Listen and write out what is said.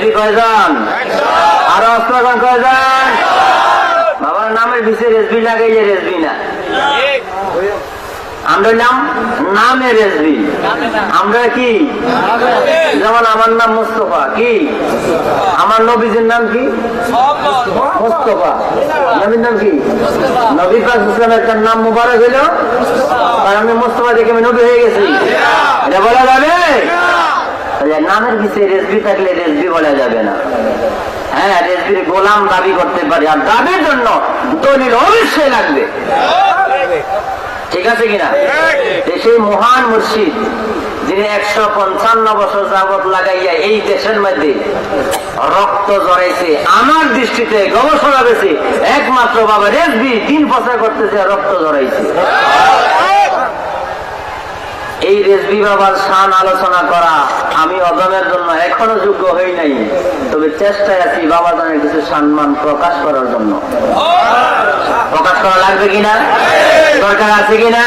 রেজবি কয়জন? আরো অস্ত্রগণ কয়জন? বাবার নামের পিছিয়ে রেজবি লাগাইলে রেজবি না। আমরা নাম নামে রেজবি, আমরা কি? যেমন আমার নাম মুস্তফা, কি আমার নবীজির নাম কি? মুস্তফা। নবীর নাম কি? নবী পাক ইসলামের একটা নাম মুবারক হইল, আর আমি মুস্তফা দেখে আমি নবী হয়ে গেছি, এটা বলা যাবে? নামের পিছিয়ে রেজবি থাকলে রেজবি বলা যাবে না। হ্যাঁ, রেজবির গোলাম দাবি করতে পারি, আর দাবির জন্য দলিল অবশ্যই লাগবে, ঠিক আছে কিনা? সেই মহান মুর্শিদ যিনি 155 বছর যাবত লাগাইয়া এই দেশের মধ্যে রক্ত জড়াইছে, আমার দৃষ্টিতে গবেষণা বেশি একমাত্র বাবা রেজবি 3 বছর করতেছে রক্ত জড়াইছে। এই রেজবি বাবার শান আলোচনা করা আমি অদমের জন্য এখনো যোগ্য হই নাই, তবে চেষ্টায় আছি বাবা জানের কিছু সম্মান প্রকাশ করার জন্য। প্রকাশ করা লাগবে কিনা? দরকার আছে কিনা?